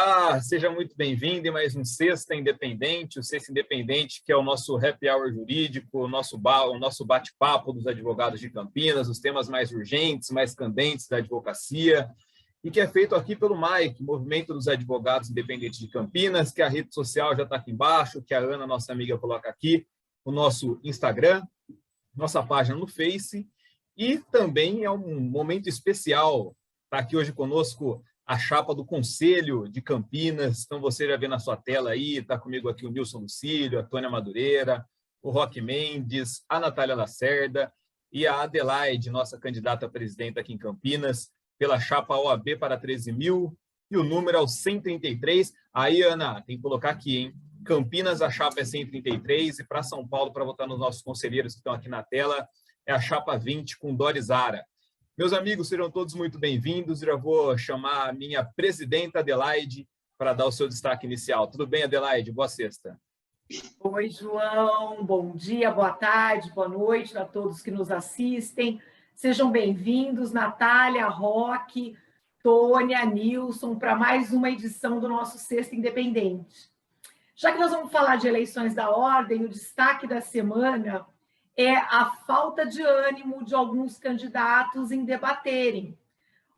Olá, seja muito bem-vindo em mais um Sexta Independente, o Sexta Independente, que é o nosso happy hour jurídico, o nosso bate-papo dos advogados de Campinas, os temas mais urgentes, mais candentes da advocacia, e que é feito aqui pelo MAIC, Movimento dos Advogados Independentes de Campinas, que a rede social já está aqui embaixo, que a Ana, nossa amiga, coloca aqui, o nosso Instagram, nossa página no Face, e também é um momento especial. Está aqui hoje conosco a chapa do Conselho de Campinas. Então, você já vê na sua tela aí, está comigo aqui o Nilson Lucílio, a Tônia Madureira, o Roque Mendes, a Natália Lacerda e a Adelaide, nossa candidata a presidente aqui em Campinas, pela chapa OAB para 13.000, e o número é o 133. Aí, Ana, tem que colocar aqui, hein? Campinas, a chapa é 133, e para São Paulo, para votar nos nossos conselheiros que estão aqui na tela, é a chapa 20 com Doris Ara. Meus amigos, sejam todos muito bem-vindos. Já vou chamar a minha presidenta Adelaide para dar o seu destaque inicial. Tudo bem, Adelaide? Boa sexta. Oi, João. Bom dia, boa tarde, boa noite a todos que nos assistem. Sejam bem-vindos, Natália, Roque, Tônia, Nilson, para mais uma edição do nosso Sexta Independente. Já que nós vamos falar de eleições da ordem, o destaque da semana é a falta de ânimo de alguns candidatos em debaterem.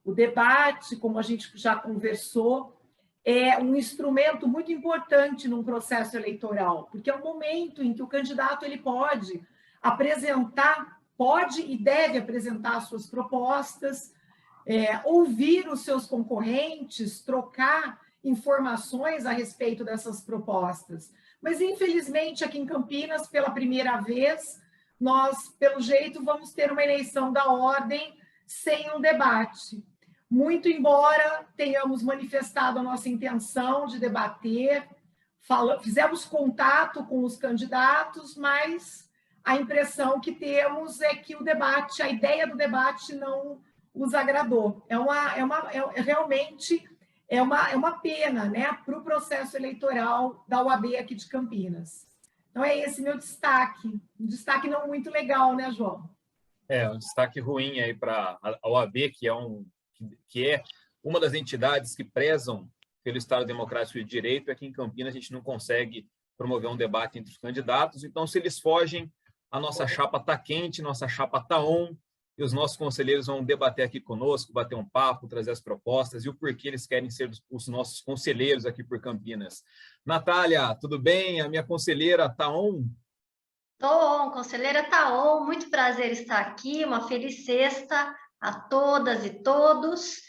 O debate, como a gente já conversou, é um instrumento muito importante num processo eleitoral, porque é um momento em que o candidato ele pode apresentar, pode e deve apresentar suas propostas, ouvir os seus concorrentes, trocar informações a respeito dessas propostas. Mas, infelizmente, aqui em Campinas, pela primeira vez, nós, pelo jeito, vamos ter uma eleição da ordem sem um debate. Muito embora tenhamos manifestado a nossa intenção de debater, fizemos contato com os candidatos, mas a impressão que temos é que o debate, a ideia do debate não os agradou. Realmente é uma pena, né, para o processo eleitoral da OAB aqui de Campinas. Então, é esse meu destaque. Um destaque não muito legal, né, João? Um destaque ruim aí para a OAB, que é uma das entidades que prezam pelo Estado Democrático de Direito. Aqui em Campinas, a gente não consegue promover um debate entre os candidatos. Então, se eles fogem, a nossa chapa está quente, nossa chapa está on, e os nossos conselheiros vão debater aqui conosco, bater um papo, trazer as propostas e o porquê eles querem ser os nossos conselheiros aqui por Campinas. Natália, tudo bem? A minha conselheira está on? Tô on, conselheira tá on. Muito prazer estar aqui, uma feliz sexta a todas e todos.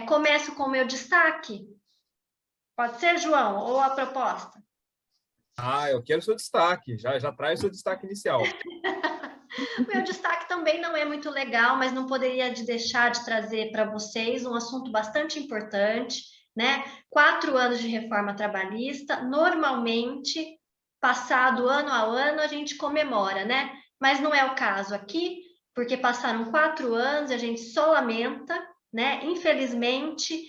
Começo com o meu destaque. Pode ser, João, ou a proposta? Eu quero o seu destaque, já traz o seu destaque inicial. Meu destaque também não é muito legal, mas não poderia deixar de trazer para vocês um assunto bastante importante, né? 4 anos de reforma trabalhista, normalmente, passado ano a ano, a gente comemora, né? Mas não é o caso aqui, porque passaram 4 anos e a gente só lamenta, né? Infelizmente,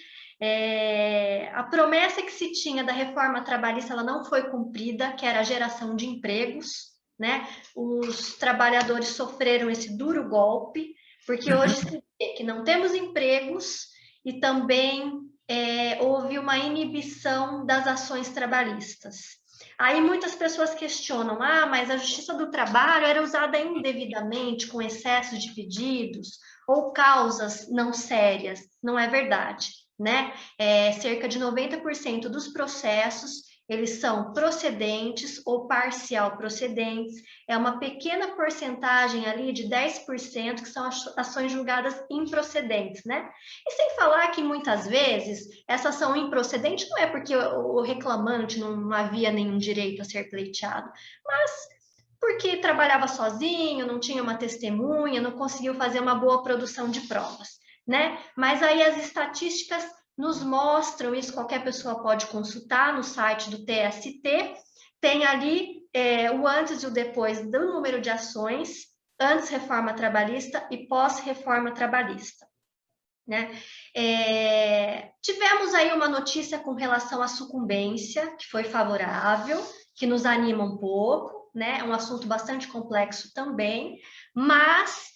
a promessa que se tinha da reforma trabalhista ela não foi cumprida, que era a geração de empregos, né? Os trabalhadores sofreram esse duro golpe, porque hoje se vê que não temos empregos e também houve uma inibição das ações trabalhistas. Aí muitas pessoas questionam, mas a Justiça do Trabalho era usada indevidamente, com excesso de pedidos ou causas não sérias. Não é verdade, né? Cerca de 90% dos processos eles são procedentes ou parcial procedentes, é uma pequena porcentagem ali de 10% que são ações julgadas improcedentes, né? E sem falar que muitas vezes essa ação improcedente não é porque o reclamante não havia nenhum direito a ser pleiteado, mas porque trabalhava sozinho, não tinha uma testemunha, não conseguiu fazer uma boa produção de provas, né? Mas aí as estatísticas nos mostram isso, qualquer pessoa pode consultar no site do TST, tem ali o antes e o depois do número de ações, antes reforma trabalhista e pós-reforma trabalhista, né? Tivemos aí uma notícia com relação à sucumbência, que foi favorável, que nos anima um pouco, né? É um assunto bastante complexo também, mas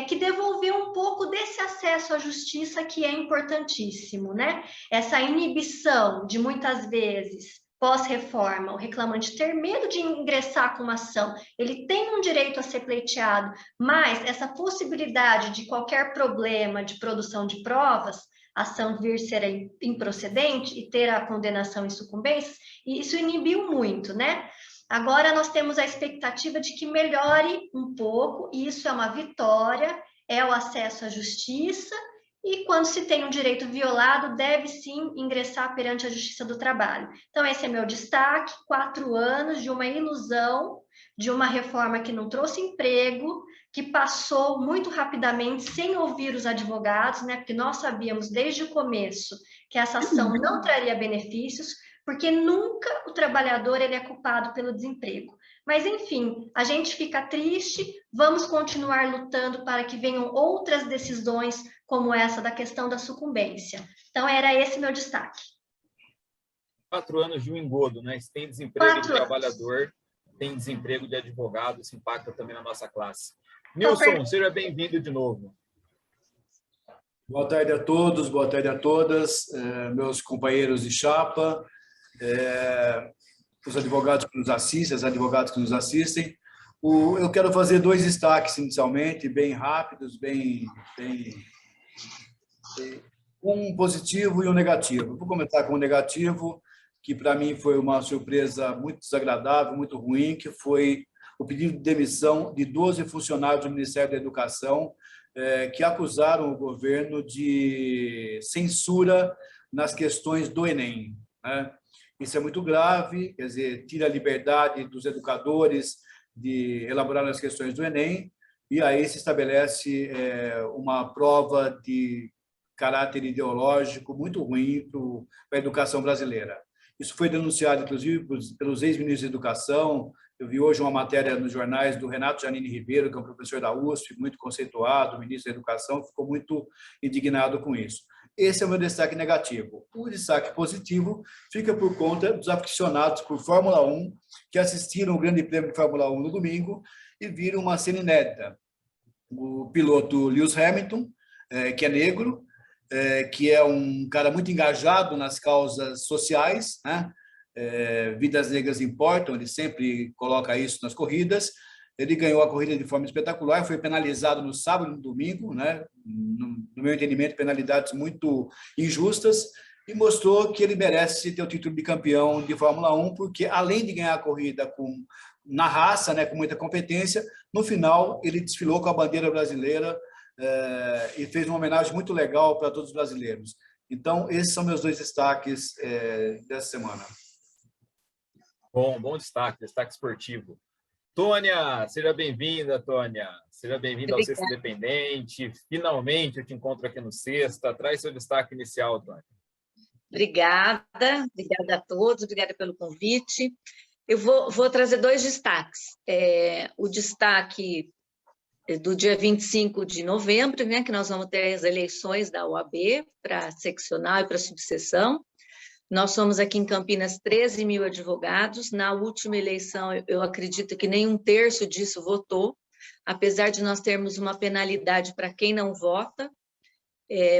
que devolveu um pouco desse acesso à justiça que é importantíssimo, né? Essa inibição de muitas vezes pós-reforma, o reclamante ter medo de ingressar com uma ação, ele tem um direito a ser pleiteado, mas essa possibilidade de qualquer problema de produção de provas, a ação vir ser improcedente e ter a condenação em sucumbências, e isso inibiu muito, né? Agora nós temos a expectativa de que melhore um pouco, e isso é uma vitória, é o acesso à justiça, e quando se tem um direito violado, deve sim ingressar perante a Justiça do Trabalho. Então, esse é meu destaque: 4 anos de uma ilusão, de uma reforma que não trouxe emprego, que passou muito rapidamente, sem ouvir os advogados, né? Porque nós sabíamos desde o começo que essa ação não traria benefícios, porque nunca o trabalhador ele é culpado pelo desemprego. Mas, enfim, a gente fica triste, vamos continuar lutando para que venham outras decisões como essa da questão da sucumbência. Então, era esse meu destaque. 4 anos de um engodo, né? Se tem desemprego de trabalhador, tem desemprego de advogado, isso impacta também na nossa classe. Nilson, seja bem-vindo de novo. Boa tarde a todos, boa tarde a todas, meus companheiros de chapa, os advogados que nos assistem, as advogadas que nos assistem. Eu quero fazer 2 destaques inicialmente, bem rápidos, um positivo e um negativo. Vou começar com o negativo, que para mim foi uma surpresa muito desagradável, muito ruim, que foi o pedido de demissão de 12 funcionários do Ministério da Educação, que acusaram o governo de censura nas questões do Enem, né? Isso é muito grave, quer dizer, tira a liberdade dos educadores de elaborar as questões do Enem, e aí se estabelece uma prova de caráter ideológico muito ruim para a educação brasileira. Isso foi denunciado, inclusive, pelos ex-ministros de Educação. Eu vi hoje uma matéria nos jornais do Renato Janine Ribeiro, que é um professor da USP, muito conceituado, ministro da Educação, ficou muito indignado com isso. Esse é o meu destaque negativo. O destaque positivo fica por conta dos aficionados por Fórmula 1, que assistiram o Grande Prêmio de Fórmula 1 no domingo e viram uma cena inédita. O piloto Lewis Hamilton, que é negro, que é um cara muito engajado nas causas sociais, né? Vidas negras importam, ele sempre coloca isso nas corridas. Ele ganhou a corrida de forma espetacular, foi penalizado no sábado e no domingo, né? No meu entendimento, penalidades muito injustas, e mostrou que ele merece ter o título de campeão de Fórmula 1, porque além de ganhar a corrida na raça, né, com muita competência, no final ele desfilou com a bandeira brasileira e fez uma homenagem muito legal para todos os brasileiros. Então, esses são meus 2 destaques dessa semana. Bom destaque esportivo. Tônia, seja bem-vinda, Tônia. Seja bem-vinda ao Sexta Independente. Finalmente eu te encontro aqui no Sexta. Traz seu destaque inicial, Tônia. Obrigada a todos, obrigada pelo convite. Eu vou trazer 2 destaques. O destaque do dia 25 de novembro, né, que nós vamos ter as eleições da OAB para seccional e para subseção. Nós somos aqui em Campinas 13 mil advogados. Na última eleição, eu acredito que nem 1/3 disso votou, apesar de nós termos uma penalidade para quem não vota.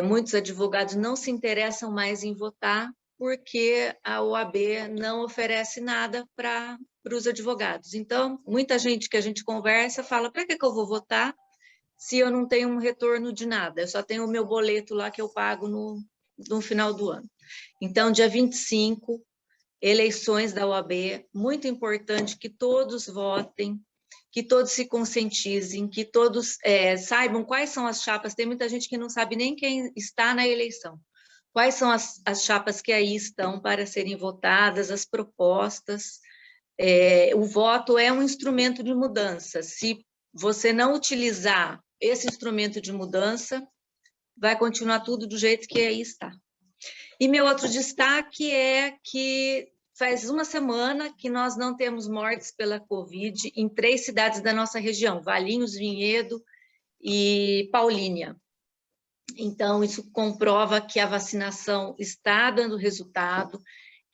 Muitos advogados não se interessam mais em votar porque a OAB não oferece nada para os advogados. Então, muita gente que a gente conversa fala: para que eu vou votar se eu não tenho um retorno de nada? Eu só tenho o meu boleto lá que eu pago no final do ano. Então, dia 25, eleições da OAB, muito importante que todos votem, que todos se conscientizem, que todos saibam quais são as chapas. Tem muita gente que não sabe nem quem está na eleição. Quais são as chapas que aí estão para serem votadas, as propostas. O voto é um instrumento de mudança. Se você não utilizar esse instrumento de mudança, vai continuar tudo do jeito que aí está. E meu outro destaque é que faz uma semana que nós não temos mortes pela Covid em 3 cidades da nossa região, Valinhos, Vinhedo e Paulínia. Então, isso comprova que a vacinação está dando resultado,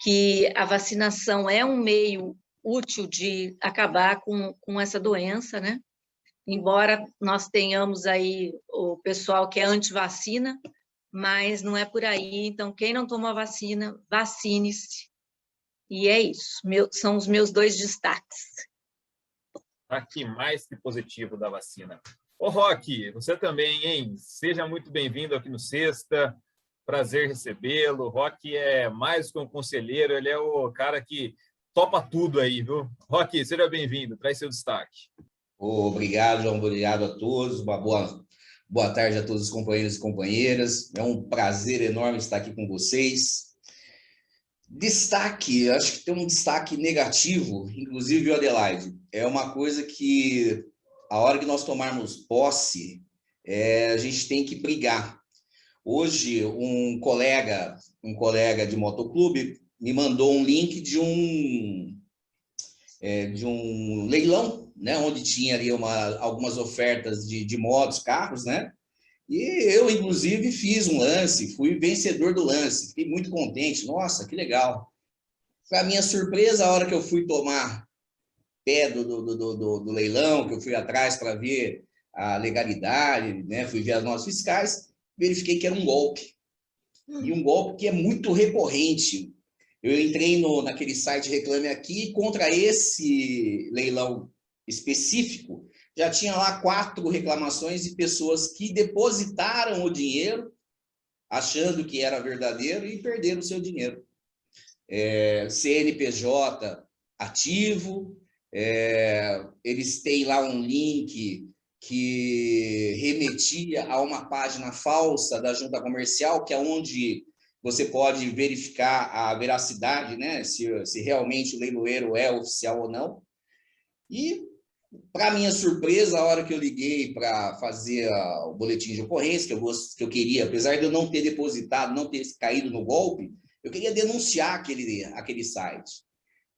que a vacinação é um meio útil de acabar com essa doença, né? embora nós tenhamos aí o pessoal que é anti-vacina, mas não é por aí. Então, quem não tomou a vacina, vacine-se. E é isso, são os meus 2 destaques. Aqui, mais que positivo da vacina. Ô, Roque, você também, hein? Seja muito bem-vindo aqui no Sexta. Prazer recebê-lo. O Roque é mais que um conselheiro, ele é o cara que topa tudo aí, viu? Roque, seja bem-vindo, traz seu destaque. Obrigado, João, obrigado a todos. Uma boa tarde a todos os companheiros e companheiras. É um prazer enorme estar aqui com vocês. Destaque, acho que tem um destaque negativo, inclusive o Adelaide. É uma coisa que, a hora que nós tomarmos posse, a gente tem que brigar. Hoje, um colega de motoclube me mandou um link de um leilão, né, onde tinha ali algumas ofertas de motos, carros, né? E eu, inclusive, fiz um lance, fui vencedor do lance, fiquei muito contente. Nossa, que legal. Para minha surpresa, a hora que eu fui tomar pé do leilão, que eu fui atrás para ver a legalidade, né, fui ver as notas fiscais, verifiquei que era um golpe. E um golpe que é muito recorrente. Eu entrei naquele site Reclame Aqui, contra esse leilão específico, já tinha lá 4 reclamações de pessoas que depositaram o dinheiro, achando que era verdadeiro, e perderam o seu dinheiro. CNPJ ativo, eles têm lá um link que remetia a uma página falsa da junta comercial, que é onde você pode verificar a veracidade, né? Se realmente o leiloeiro é oficial ou não. E, para minha surpresa, a hora que eu liguei para fazer o boletim de ocorrência, que eu queria, apesar de eu não ter depositado, não ter caído no golpe, eu queria denunciar aquele site.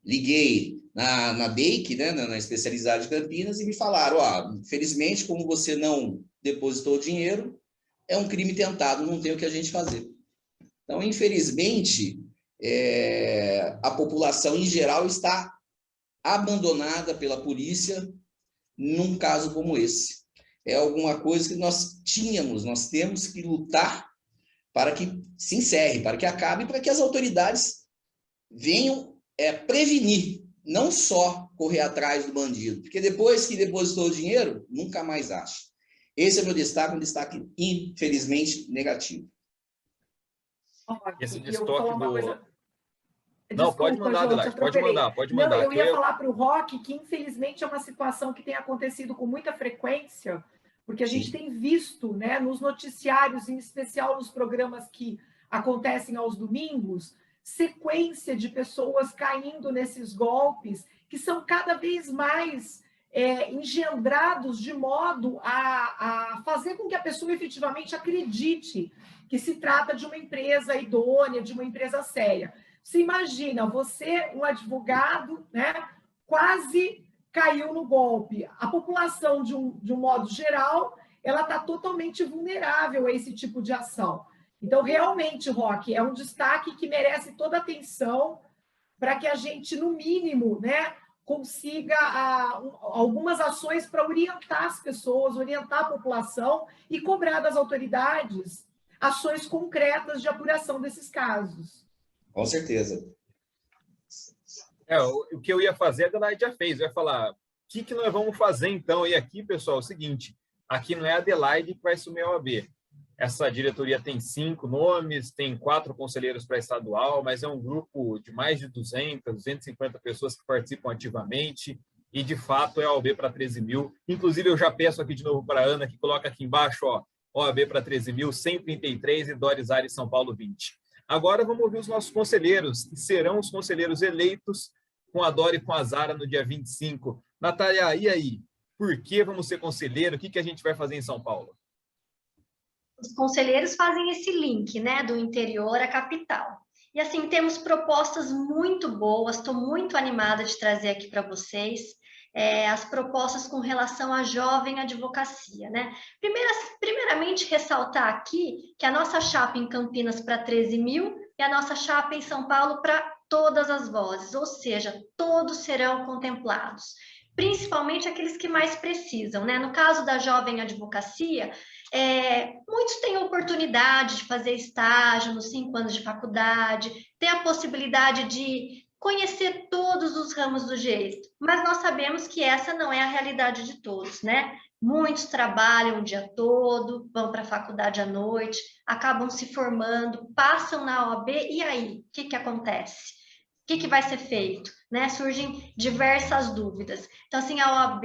Liguei na DEIC, né, na especialidade de Campinas, e me falaram, infelizmente, como você não depositou o dinheiro, é um crime tentado, não tem o que a gente fazer. Então, infelizmente, a população em geral está abandonada pela polícia num caso como esse. É alguma coisa que nós temos que lutar para que se encerre, para que acabe, para que as autoridades venham prevenir, não só correr atrás do bandido, porque depois que depositou o dinheiro, nunca mais acha. Esse é o meu destaque, um destaque, infelizmente, negativo. Esse destaque Coisa... Não, Desculpa, pode mandar, Adelaide, pode mandar. Não, eu ia falar para o Roque que, infelizmente, é uma situação que tem acontecido com muita frequência, porque a gente tem visto, né, nos noticiários, em especial nos programas que acontecem aos domingos, sequência de pessoas caindo nesses golpes, que são cada vez mais engendrados de modo a fazer com que a pessoa efetivamente acredite que se trata de uma empresa idônea, de uma empresa séria. Você imagina, você, um advogado, né, quase caiu no golpe. A população, de um modo geral, ela está totalmente vulnerável a esse tipo de ação. Então, realmente, Roque, é um destaque que merece toda a atenção para que a gente, no mínimo, né, consiga algumas ações para orientar as pessoas, orientar a população e cobrar das autoridades ações concretas de apuração desses casos. Com certeza. O que eu ia fazer, a Adelaide já fez. Eu ia falar, o que nós vamos fazer, então? E aqui, pessoal, é o seguinte, aqui não é a Adelaide que vai assumir a OAB. Essa diretoria tem 5 nomes, tem 4 conselheiros para estadual, mas é um grupo de mais de 200, 250 pessoas que participam ativamente e, de fato, é a OAB para 13 mil. Inclusive, eu já peço aqui de novo para a Ana, que coloca aqui embaixo, OAB para 13 mil, 133 e Doris Aires São Paulo 20. Agora vamos ouvir os nossos conselheiros, que serão os conselheiros eleitos com a Dora e com a Zara no dia 25. Natália, e aí? Por que vamos ser conselheiro? O que a gente vai fazer em São Paulo? Os conselheiros fazem esse link, né, do interior à capital. E assim, temos propostas muito boas, estou muito animada de trazer aqui para vocês as propostas com relação à jovem advocacia, né? Primeiramente, ressaltar aqui que a nossa chapa em Campinas para 13 mil e a nossa chapa em São Paulo para todas as vozes, ou seja, todos serão contemplados. principalmente aqueles que mais precisam, né? No caso da jovem advocacia, muitos têm a oportunidade de fazer estágio nos 5 anos de faculdade, ter a possibilidade de conhecer todos os ramos do direito, mas nós sabemos que essa não é a realidade de todos, né? Muitos trabalham o dia todo, vão para a faculdade à noite, acabam se formando, passam na OAB, e aí? O que acontece? O que vai ser feito? Né? Surgem diversas dúvidas. Então, assim, a OAB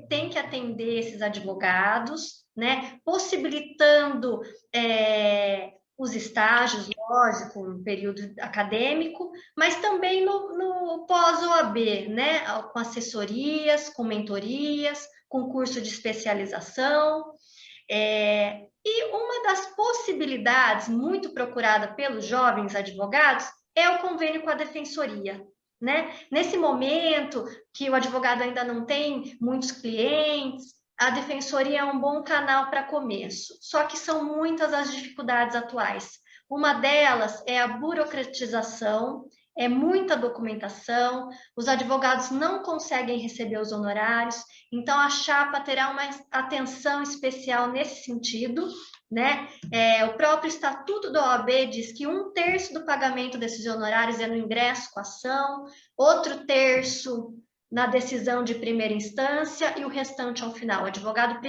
tem que atender esses advogados, né? Possibilitando os estágios, lógico, no período acadêmico, mas também no pós-OAB, né? Com assessorias, com mentorias, com curso de especialização. E uma das possibilidades muito procurada pelos jovens advogados é o convênio com a defensoria, né? Nesse momento que o advogado ainda não tem muitos clientes, a defensoria é um bom canal para começo, só que são muitas as dificuldades atuais. Uma delas é a burocratização, é muita documentação, os advogados não conseguem receber os honorários, então a chapa terá uma atenção especial nesse sentido, né? O próprio Estatuto da OAB diz que 1/3 do pagamento desses honorários é no ingresso com a ação, outro terço na decisão de primeira instância e o restante ao final. O advogado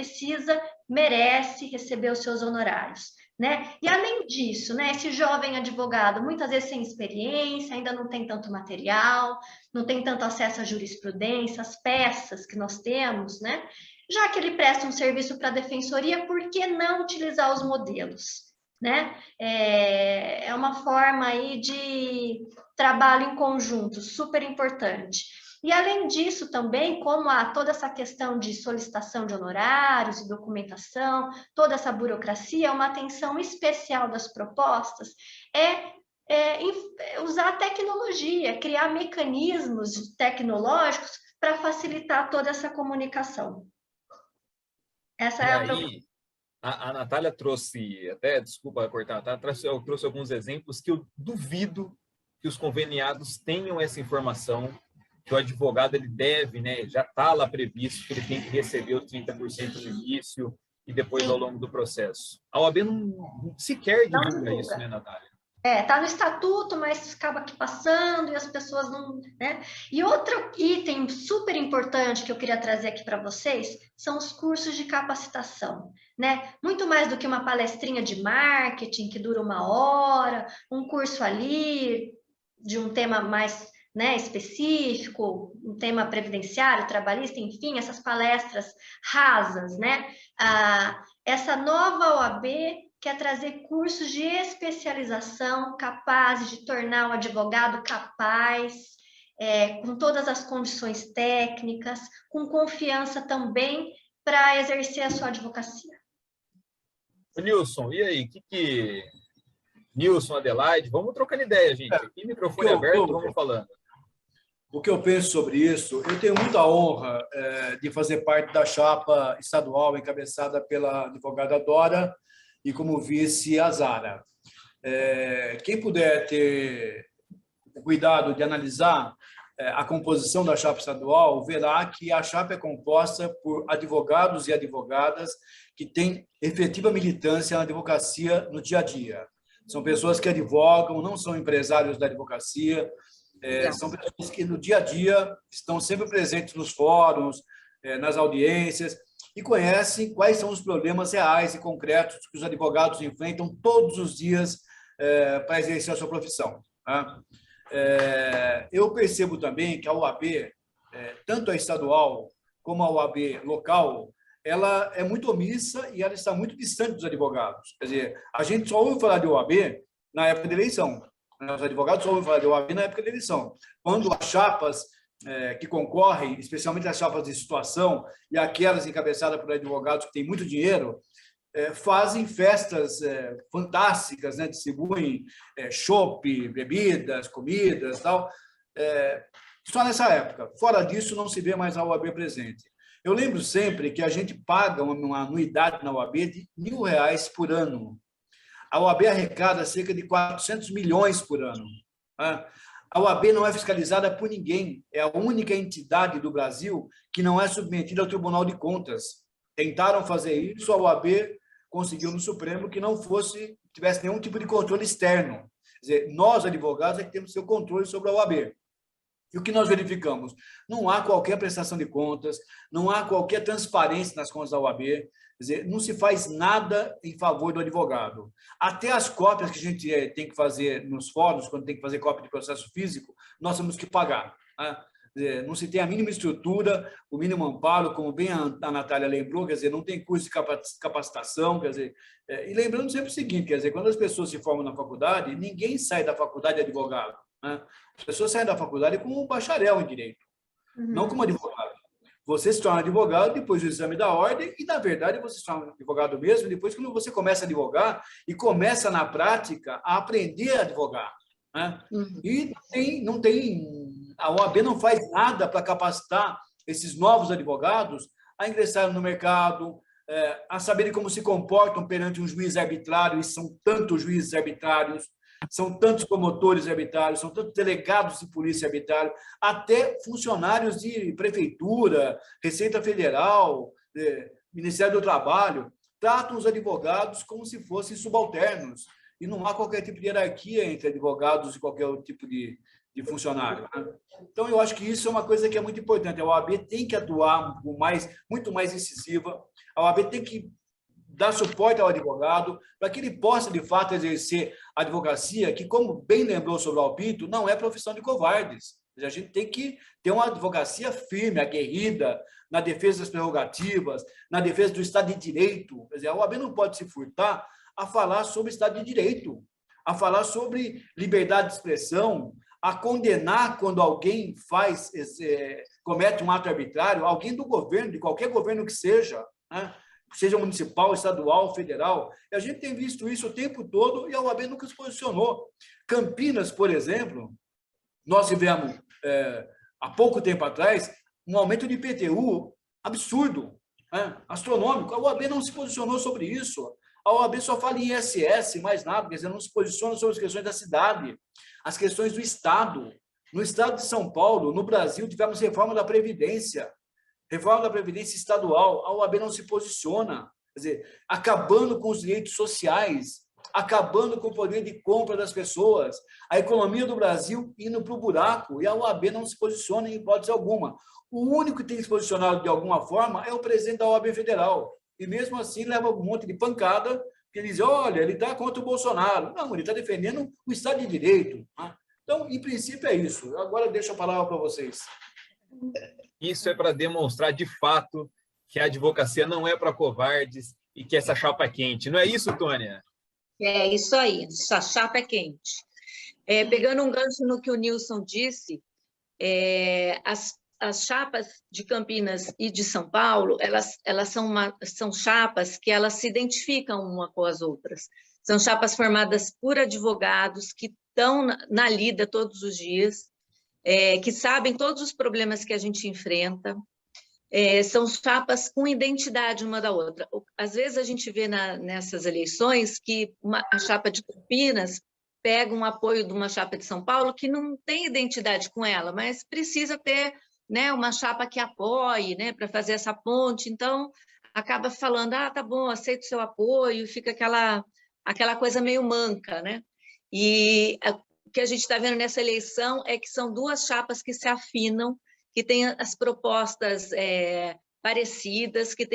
merece receber os seus honorários, né? E além disso, né, esse jovem advogado, muitas vezes sem experiência, ainda não tem tanto material, não tem tanto acesso à jurisprudência, às peças que nós temos, né? Já que ele presta um serviço para a defensoria, por que não utilizar os modelos, né? É uma forma aí de trabalho em conjunto, super importante. E, além disso, também, como há toda essa questão de solicitação de honorários e documentação, toda essa burocracia, uma atenção especial das propostas usar a tecnologia, criar mecanismos tecnológicos para facilitar toda essa comunicação. Essa é a Natália trouxe, até, desculpa cortar, trouxe alguns exemplos que eu duvido que os conveniados tenham essa informação, que o advogado ele deve, né, já está lá previsto que ele tem que receber os 30% no início e depois ao longo do processo. A OAB não sequer divulga isso, né, Natália? Está no estatuto, mas acaba aqui passando e as pessoas não... né? E outro item super importante que eu queria trazer aqui para vocês são os cursos de capacitação, né? Muito mais do que uma palestrinha de marketing que dura 1 hora, um curso ali de um tema mais, né, específico, um tema previdenciário, trabalhista, enfim, essas palestras rasas, né? Essa nova OAB quer trazer cursos de especialização capazes de tornar o advogado capaz, com todas as condições técnicas, com confiança também para exercer a sua advocacia. Nilson, e aí? Nilson, Adelaide, vamos trocando ideia, gente. Aqui, microfone aberto, vamos falando. O que eu penso sobre isso, eu tenho muita honra de fazer parte da chapa estadual encabeçada pela advogada Dora, e como vice a Zara. Quem puder ter o cuidado de analisar a composição da chapa estadual, verá que a chapa é composta por advogados e advogadas que têm efetiva militância na advocacia no dia a dia. São pessoas que advogam, não são empresários da advocacia, são pessoas que no dia a dia estão sempre presentes nos fóruns, nas audiências, e conhecem quais são os problemas reais e concretos que os advogados enfrentam todos os dias para exercer a sua profissão. Eu percebo também que a OAB, tanto a estadual como a OAB local, ela é muito omissa e ela está muito distante dos advogados. Quer dizer, a gente só ouve falar de OAB na época da eleição. Os advogados só ouvem falar de OAB na época da eleição, quando as chapas que concorrem, especialmente as chapas de situação e aquelas encabeçadas por advogados que têm muito dinheiro, fazem festas fantásticas, né? Distribuem chopp, bebidas, comidas, tal. Só nessa época. Fora disso, não se vê mais a OAB presente. Eu lembro sempre que a gente paga uma anuidade na OAB de R$1.000 por ano. A OAB arrecada cerca de 400 milhões por ano. A OAB não é fiscalizada por ninguém, é a única entidade do Brasil que não é submetida ao Tribunal de Contas. Tentaram fazer isso, a OAB conseguiu no Supremo que não tivesse nenhum tipo de controle externo. Quer dizer, nós, advogados, é que temos seu controle sobre a OAB. E o que nós verificamos? Não há qualquer prestação de contas, não há qualquer transparência nas contas da OAB, quer dizer, não se faz nada em favor do advogado. Até as cópias que a gente tem que fazer nos fóruns, quando tem que fazer cópia de processo físico, nós temos que pagar. Né? Não se tem a mínima estrutura, o mínimo amparo, como bem a Natália lembrou, quer dizer, não tem curso de capacitação, quer dizer, e lembrando sempre o seguinte, quer dizer, quando as pessoas se formam na faculdade, ninguém sai da faculdade advogado. Né? As pessoas saem da faculdade como um bacharel em direito, não como advogado. Você se torna advogado depois do exame da ordem e, na verdade, você se torna advogado mesmo depois quando você começa a advogar e começa, na prática, a aprender a advogar. Né? E a OAB não faz nada para capacitar esses novos advogados a ingressarem no mercado, a saberem como se comportam perante um juiz arbitrário, e são tantos juízes arbitrários, são tantos promotores arbitrários, são tantos delegados de polícia arbitrário, até funcionários de prefeitura, Receita Federal, Ministério do Trabalho, tratam os advogados como se fossem subalternos, e não há qualquer tipo de hierarquia entre advogados e qualquer outro tipo de funcionário. Né? Então, eu acho que isso é uma coisa que é muito importante. A OAB tem que atuar muito mais incisiva, a OAB tem que dar suporte ao advogado para que ele possa, de fato, exercer a advocacia, que, como bem lembrou sobre o Albito, não é profissão de covardes. A gente tem que ter uma advocacia firme, aguerrida, na defesa das prerrogativas, na defesa do Estado de Direito. Quer dizer, a OAB não pode se furtar a falar sobre Estado de Direito, a falar sobre liberdade de expressão, a condenar quando alguém comete um ato arbitrário, alguém do governo, de qualquer governo que seja, né? Seja municipal, estadual, federal. E a gente tem visto isso o tempo todo e a OAB nunca se posicionou. Campinas, por exemplo, nós tivemos, há pouco tempo atrás, um aumento de IPTU absurdo, né? Astronômico. A OAB não se posicionou sobre isso. A OAB só fala em ISS, mais nada, quer dizer, não se posiciona sobre as questões da cidade, as questões do Estado. No Estado de São Paulo, no Brasil, tivemos reforma da Previdência estadual, a OAB não se posiciona, quer dizer, acabando com os direitos sociais, acabando com o poder de compra das pessoas, a economia do Brasil indo para o buraco, e a OAB não se posiciona em hipótese alguma. O único que tem se posicionado de alguma forma é o presidente da OAB Federal, e mesmo assim leva um monte de pancada, que ele diz, olha, ele está contra o Bolsonaro. Não, ele está defendendo o Estado de Direito. Né? Então, em princípio, é isso. Agora deixo a palavra para vocês. Isso é para demonstrar, de fato, que a advocacia não é para covardes e que essa chapa é quente. Não é isso, Tônia? É isso aí, essa chapa é quente. Pegando um gancho no que o Nilson disse, as chapas de Campinas e de São Paulo, elas são chapas que elas se identificam uma com as outras. São chapas formadas por advogados que estão na lida todos os dias, que sabem todos os problemas que a gente enfrenta, são chapas com identidade uma da outra. Às vezes a gente vê nessas eleições que a chapa de Campinas pega um apoio de uma chapa de São Paulo que não tem identidade com ela, mas precisa ter, né, uma chapa que apoie, né, para fazer essa ponte, então acaba falando, tá bom, aceito o seu apoio, fica aquela coisa meio manca, né? E o que a gente está vendo nessa eleição é que são duas chapas que se afinam, que têm as propostas parecidas, que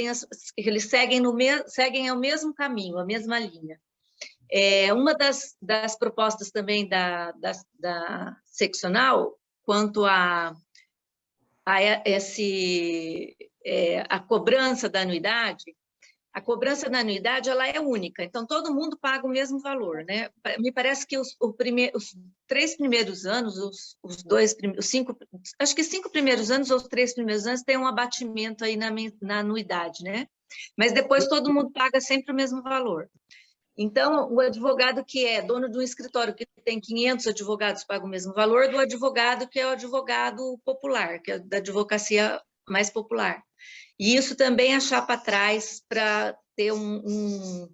eles seguem ao mesmo caminho, a mesma linha. Uma das propostas também da seccional, quanto a cobrança da anuidade, ela é única, então todo mundo paga o mesmo valor, né? Me parece que os 3 primeiros anos, acho que 5 primeiros anos ou os 3 primeiros anos tem um abatimento aí na anuidade, né? Mas depois todo mundo paga sempre o mesmo valor. Então, o advogado que é dono de um escritório que tem 500 advogados paga o mesmo valor do advogado que é o advogado popular, que é da advocacia mais popular. E isso também a chapa traz para ter um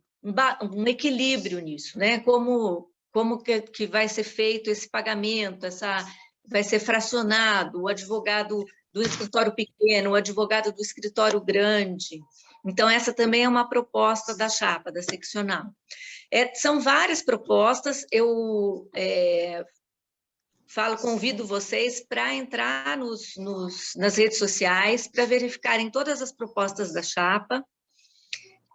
equilíbrio nisso, né? Como como que vai ser feito esse pagamento, vai ser fracionado, o advogado do escritório pequeno, o advogado do escritório grande. Então, essa também é uma proposta da chapa, da seccional. São várias propostas, eu convido vocês para entrar nas redes sociais, para verificarem todas as propostas da chapa,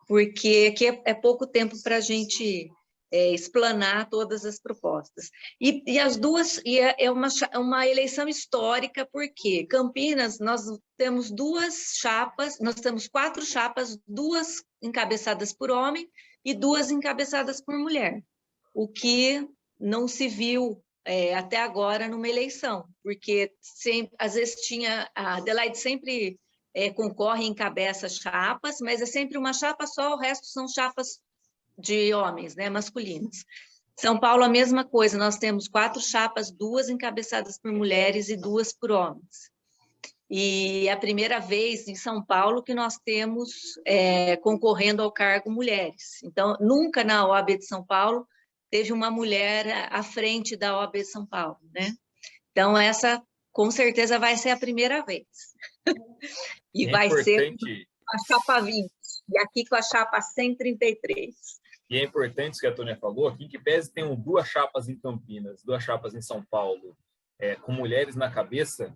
porque aqui é pouco tempo para a gente explanar todas as propostas. E as duas, é uma eleição histórica, porque Campinas, nós temos 4 chapas, 2 encabeçadas por homem e 2 encabeçadas por mulher, o que não se viu até agora numa eleição, porque às vezes a Adelaide sempre concorre e encabeça chapas, mas é sempre uma chapa só, o resto são chapas de homens, né, masculinos. São Paulo, a mesma coisa, nós temos 4 chapas, 2 encabeçadas por mulheres e 2 por homens. E é a primeira vez em São Paulo que nós temos concorrendo ao cargo mulheres. Então, nunca na OAB de São Paulo teve uma mulher à frente da OAB de São Paulo, né? Então, essa, com certeza, vai ser a primeira vez. E vai ser a chapa 20, e aqui com a chapa 133. E é importante isso que a Tônia falou, aqui que pese tenham 2 chapas em Campinas, 2 chapas em São Paulo, com mulheres na cabeça,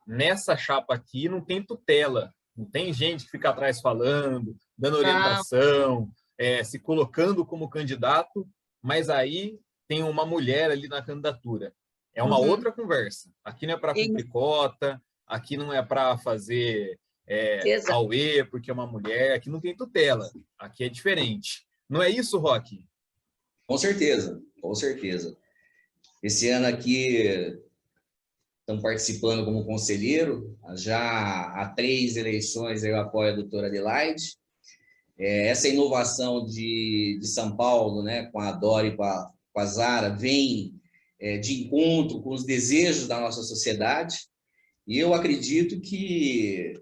nessa chapa aqui não tem tutela, não tem gente que fica atrás falando, dando orientação, se colocando como candidato, mas aí tem uma mulher ali na candidatura. É uma outra conversa. Aqui não é para cumprir cota, aqui não é para fazer auê, porque é uma mulher, aqui não tem tutela, aqui é diferente. Não é isso, Roque? Com certeza, com certeza. Esse ano aqui estamos participando como conselheiro, já há 3 eleições eu apoio a doutora Adelaide. Essa inovação de São Paulo, né, com a Dora e com a Zara, vem de encontro com os desejos da nossa sociedade, e eu acredito que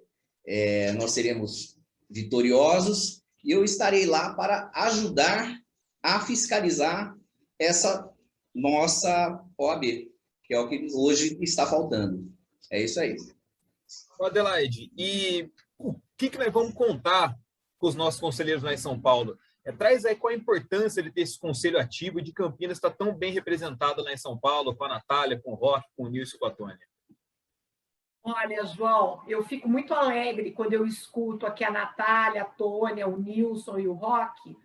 nós seremos vitoriosos, e eu estarei lá para ajudar a fiscalizar essa nossa OAB, que é o que hoje está faltando. É isso aí. Adelaide, e o que nós vamos contar com os nossos conselheiros lá em São Paulo? Traz aí qual a importância de ter esse conselho ativo e de Campinas estar tão bem representado lá em São Paulo, com a Natália, com o Roque, com o Nilson e com a Tônia. Olha, João, eu fico muito alegre quando eu escuto aqui a Natália, a Tônia, o Nilson e o Roque,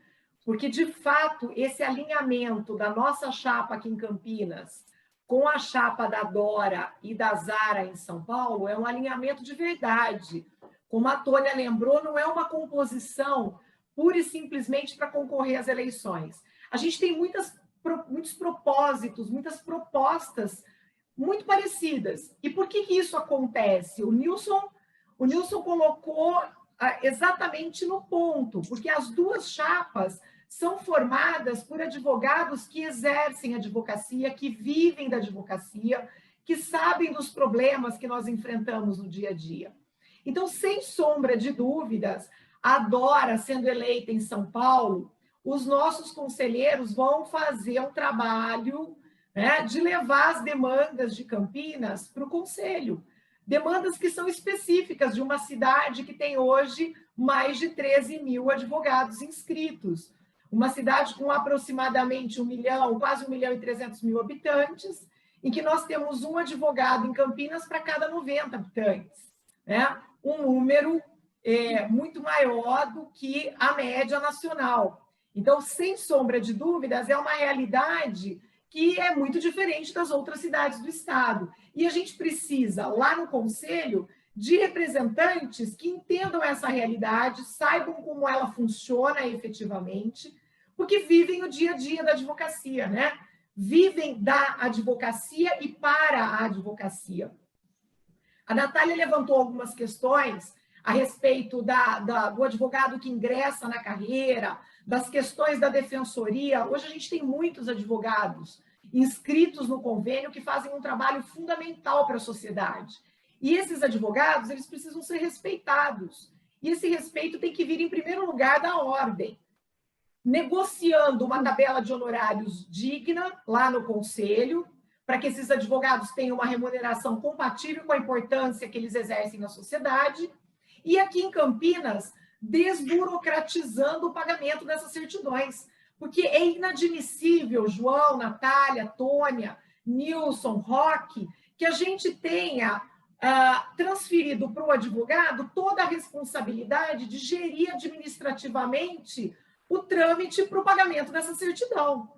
porque, de fato, esse alinhamento da nossa chapa aqui em Campinas com a chapa da Dora e da Zara em São Paulo é um alinhamento de verdade. Como a Tônia lembrou, não é uma composição pura e simplesmente para concorrer às eleições. A gente tem muitos propósitos, muitas propostas muito parecidas. E por que isso acontece? O Nilson colocou exatamente no ponto, porque as 2 chapas são formadas por advogados que exercem advocacia, que vivem da advocacia, que sabem dos problemas que nós enfrentamos no dia a dia. Então, sem sombra de dúvidas, a Dora sendo eleita em São Paulo, os nossos conselheiros vão fazer um trabalho, né, de levar as demandas de Campinas para o Conselho. Demandas que são específicas de uma cidade que tem hoje mais de 13 mil advogados inscritos. Uma cidade com aproximadamente 1 milhão, quase 1.300.000 habitantes, em que nós temos um advogado em Campinas para cada 90 habitantes, né? Um número muito maior do que a média nacional. Então, sem sombra de dúvidas, é uma realidade que é muito diferente das outras cidades do estado. E a gente precisa, lá no Conselho, de representantes que entendam essa realidade, saibam como ela funciona efetivamente, porque vivem o dia a dia da advocacia, né? Vivem da advocacia e para a advocacia. A Natália levantou algumas questões a respeito do advogado que ingressa na carreira, das questões da defensoria. Hoje a gente tem muitos advogados inscritos no convênio que fazem um trabalho fundamental para a sociedade. E esses advogados, eles precisam ser respeitados. E esse respeito tem que vir, em primeiro lugar, da ordem. negociando uma tabela de honorários digna lá no Conselho, para que esses advogados tenham uma remuneração compatível com a importância que eles exercem na sociedade. E aqui em Campinas, desburocratizando o pagamento dessas certidões, porque é inadmissível, João, Natália, Tônia, Nilson, Roque, que a gente tenha transferido para o advogado toda a responsabilidade de gerir administrativamente o trâmite para o pagamento dessa certidão.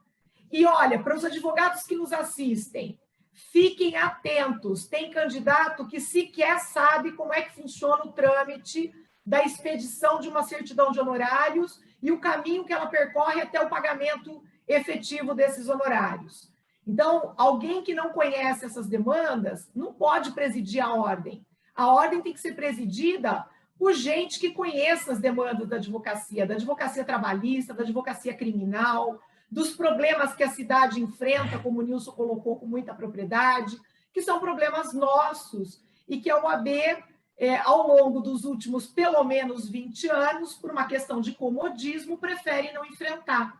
E olha, para os advogados que nos assistem, fiquem atentos, tem candidato que sequer sabe como é que funciona o trâmite da expedição de uma certidão de honorários e o caminho que ela percorre até o pagamento efetivo desses honorários. Então, alguém que não conhece essas demandas não pode presidir a ordem. A ordem tem que ser presidida por gente que conheça as demandas da advocacia trabalhista, da advocacia criminal, dos problemas que a cidade enfrenta, como o Nilson colocou com muita propriedade, que são problemas nossos e que a OAB, ao longo dos últimos pelo menos 20 anos, por uma questão de comodismo, prefere não enfrentar.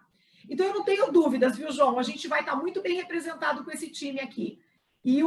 Então, eu não tenho dúvidas, viu, João? A gente vai estar muito bem representado com esse time aqui. E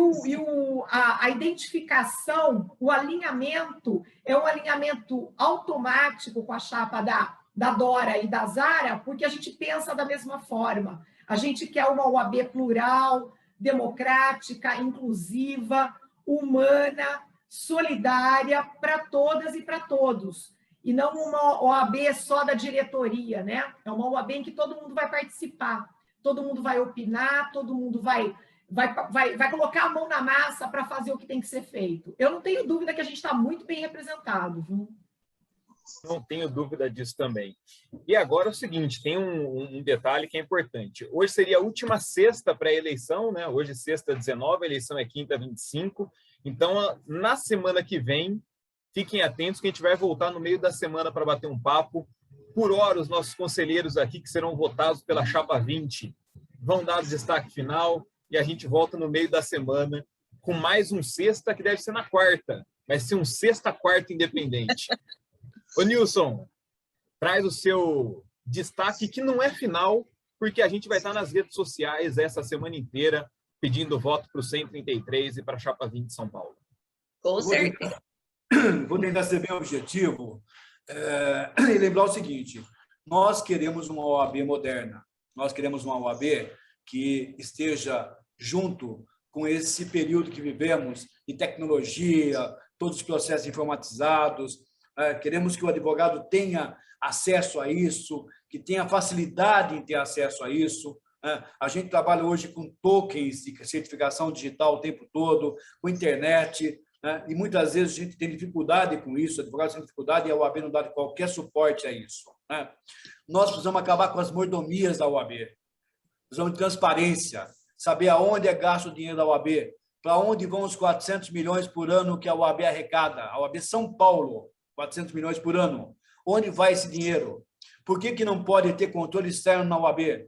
a identificação, o alinhamento, é um alinhamento automático com a chapa da Dora e da Zara, porque a gente pensa da mesma forma. A gente quer uma OAB plural, democrática, inclusiva, humana, solidária para todas e para todos. E não uma OAB só da diretoria, né? É uma OAB em que todo mundo vai participar, todo mundo vai opinar, todo mundo vai colocar a mão na massa para fazer o que tem que ser feito. Eu não tenho dúvida que a gente está muito bem representado, viu? Não tenho dúvida disso também. E agora é o seguinte, tem um detalhe que é importante. Hoje seria a última sexta para a eleição, né? Hoje sexta 19, a eleição é quinta 25. Então, na semana que vem, fiquem atentos que a gente vai voltar no meio da semana para bater um papo. Por hora, os nossos conselheiros aqui, que serão votados pela Chapa 20, vão dar o destaque final e a gente volta no meio da semana com mais um sexta, que deve ser na quarta. Vai ser um sexta-quarta independente. Ô, Nilson, traz o seu destaque, que não é final, porque a gente vai estar nas redes sociais essa semana inteira pedindo voto para o 133 e para a Chapa 20 de São Paulo. Com certeza. Vou tentar ser bem objetivo e lembrar o seguinte: nós queremos uma OAB moderna, nós queremos uma OAB que esteja junto com esse período que vivemos de tecnologia, todos os processos informatizados. Queremos que o advogado tenha acesso a isso, que tenha facilidade em ter acesso a isso. A gente trabalha hoje com tokens de certificação digital o tempo todo, com internet, e muitas vezes a gente tem dificuldade com isso, advogados têm dificuldade e a OAB não dá qualquer suporte a isso. Nós precisamos acabar com as mordomias da OAB, precisamos de transparência, saber aonde é gasto o dinheiro da OAB, para onde vão os 400 milhões por ano que a OAB arrecada, a OAB São Paulo, 400 milhões por ano. Onde vai esse dinheiro? Por que não pode ter controle externo na OAB?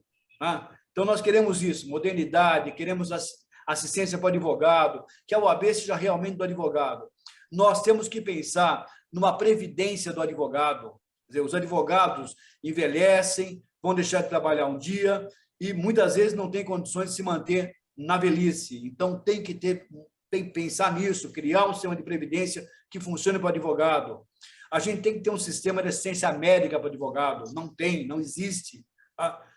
Então, nós queremos isso, modernidade, queremos assistência para o advogado, que a OAB seja realmente do advogado. Nós temos que pensar numa previdência do advogado. Quer dizer, os advogados envelhecem, vão deixar de trabalhar um dia e muitas vezes não têm condições de se manter na velhice. Então, tem que pensar nisso, criar um sistema de previdência que funcione para o advogado. A gente tem que ter um sistema de assistência médica para o advogado. Não tem, não existe.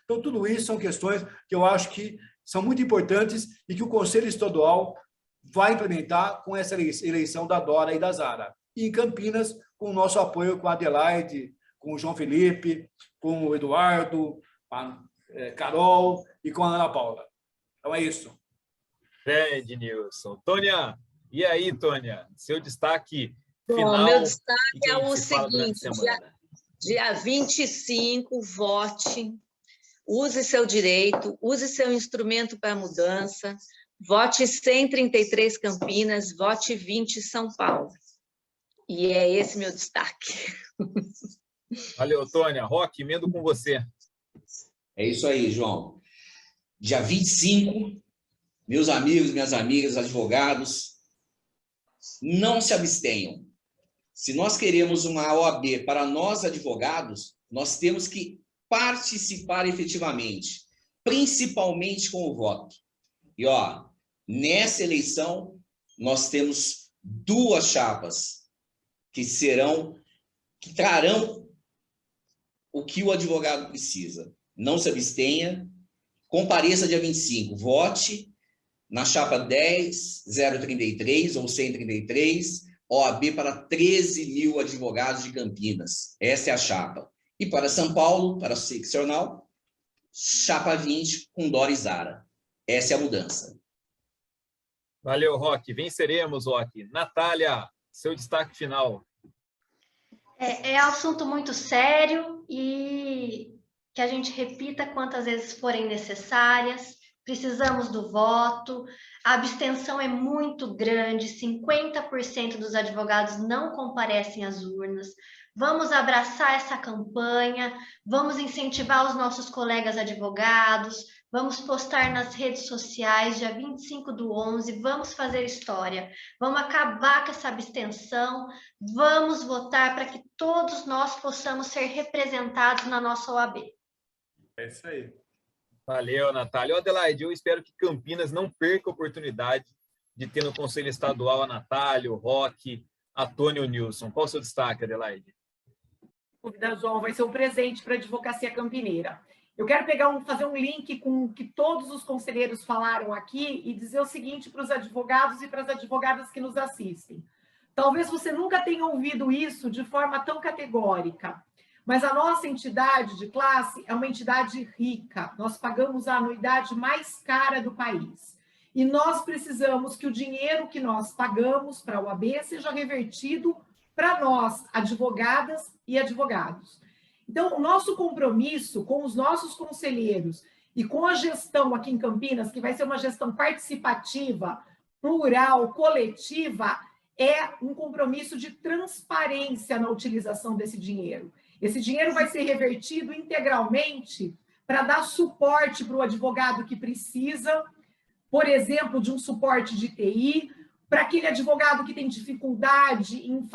Então, tudo isso são questões que eu acho que são muito importantes e que o Conselho Estadual vai implementar com essa eleição da Dora e da Zara. E em Campinas, com o nosso apoio com a Adelaide, com o João Felipe, com o Eduardo, com a Carol e com a Ana Paula. Então, é isso. Grande, Nilson. Tônia, e aí, Tônia? Seu destaque final. Bom, meu destaque é o seguinte, dia 25, vote, use seu direito, use seu instrumento para a mudança, vote 133 Campinas, vote 20 São Paulo. E é esse meu destaque. Valeu, Tônia. Roque, emendo com você. É isso aí, João. Dia 25, meus amigos, minhas amigas, advogados, não se abstenham. Se nós queremos uma OAB para nós, advogados, nós temos que participar efetivamente, principalmente com o voto. E, ó, nessa eleição, nós temos 2 chapas que trarão o que o advogado precisa. Não se abstenha, compareça dia 25, vote na chapa 10.033 ou 133, OAB para 13 mil advogados de Campinas. Essa é a chapa. E para São Paulo, para o seccional, chapa 20 com Dora e Zara. Essa é a mudança. Valeu, Roque. Venceremos, Roque. Natália, seu destaque final. É assunto muito sério e que a gente repita quantas vezes forem necessárias. Precisamos do voto. A abstenção é muito grande, 50% dos advogados não comparecem às urnas. Vamos abraçar essa campanha, vamos incentivar os nossos colegas advogados, vamos postar nas redes sociais, dia 25/11, vamos fazer história, vamos acabar com essa abstenção, vamos votar para que todos nós possamos ser representados na nossa OAB. É isso aí. Valeu, Natália. Adelaide, eu espero que Campinas não perca a oportunidade de ter no Conselho Estadual a Natália, o Roque, a Tônia e o Nilson. Qual o seu destaque, Adelaide? Dúvida, João, vai ser um presente para a advocacia campineira. Eu quero fazer um link com o que todos os conselheiros falaram aqui e dizer o seguinte para os advogados e para as advogadas que nos assistem. Talvez você nunca tenha ouvido isso de forma tão categórica, mas a nossa entidade de classe é uma entidade rica. Nós pagamos a anuidade mais cara do país. E nós precisamos que o dinheiro que nós pagamos para a OAB seja revertido para nós, advogadas e advogados. Então, o nosso compromisso com os nossos conselheiros e com a gestão aqui em Campinas, que vai ser uma gestão participativa, plural, coletiva, é um compromisso de transparência na utilização desse dinheiro. Esse dinheiro vai ser revertido integralmente para dar suporte para o advogado que precisa, por exemplo, de um suporte de TI, para aquele advogado que tem dificuldade em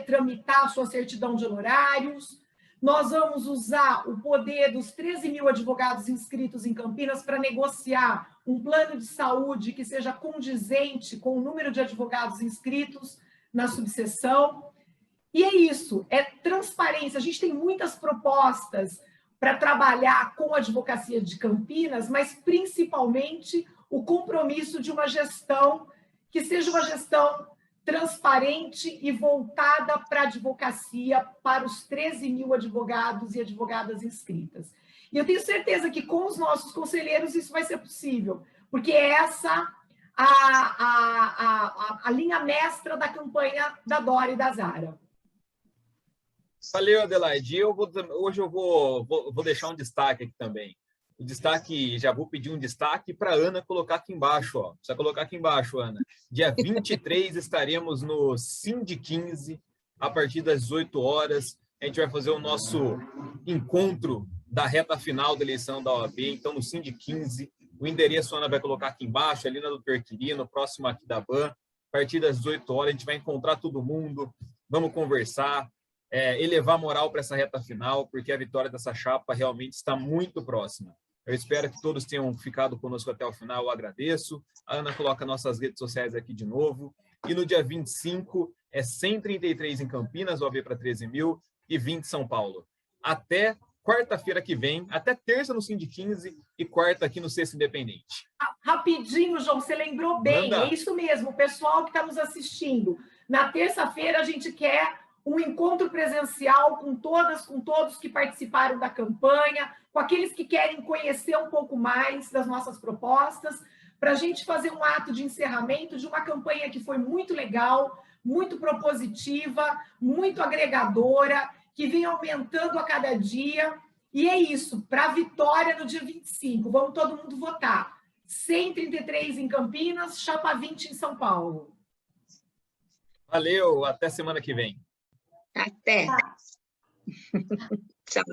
tramitar a sua certidão de honorários. Nós vamos usar o poder dos 13 mil advogados inscritos em Campinas para negociar um plano de saúde que seja condizente com o número de advogados inscritos na subseção. E é isso, é transparência. A gente tem muitas propostas para trabalhar com a advocacia de Campinas, mas principalmente o compromisso de uma gestão que seja uma gestão transparente e voltada para a advocacia, para os 13 mil advogados e advogadas inscritas. E eu tenho certeza que com os nossos conselheiros isso vai ser possível, porque é essa a linha mestra da campanha da Dora e da Zara. Valeu, Adelaide. Hoje eu vou deixar um destaque aqui também. O destaque, já vou pedir um destaque para a Ana colocar aqui embaixo. Ó. Precisa colocar aqui embaixo, Ana. Dia 23 estaremos no Sind 15, a partir das 18 horas. A gente vai fazer o nosso encontro da reta final da eleição da OAB. Então, no Sind 15, o endereço a Ana vai colocar aqui embaixo, ali na Dr. Quirino, próximo aqui da BAN. A partir das 18 horas, a gente vai encontrar todo mundo, vamos conversar, elevar a moral para essa reta final, porque a vitória dessa chapa realmente está muito próxima. Eu espero que todos tenham ficado conosco até o final, eu agradeço. A Ana coloca nossas redes sociais aqui de novo. E no dia 25, é 133 em Campinas, OAB para 13 mil, e 20 em São Paulo. Até quarta-feira que vem, até terça no Sind 15 e quarta aqui no Sexta Independente. Rapidinho, João, você lembrou bem, Manda. É isso mesmo, o pessoal que está nos assistindo. Na terça-feira a gente quer um encontro presencial com todos que participaram da campanha, com aqueles que querem conhecer um pouco mais das nossas propostas, para a gente fazer um ato de encerramento de uma campanha que foi muito legal, muito propositiva, muito agregadora, que vem aumentando a cada dia. E é isso, para a vitória no dia 25. Vamos todo mundo votar. 133 em Campinas, chapa 20 em São Paulo. Valeu, até semana que vem. Até. Tchau.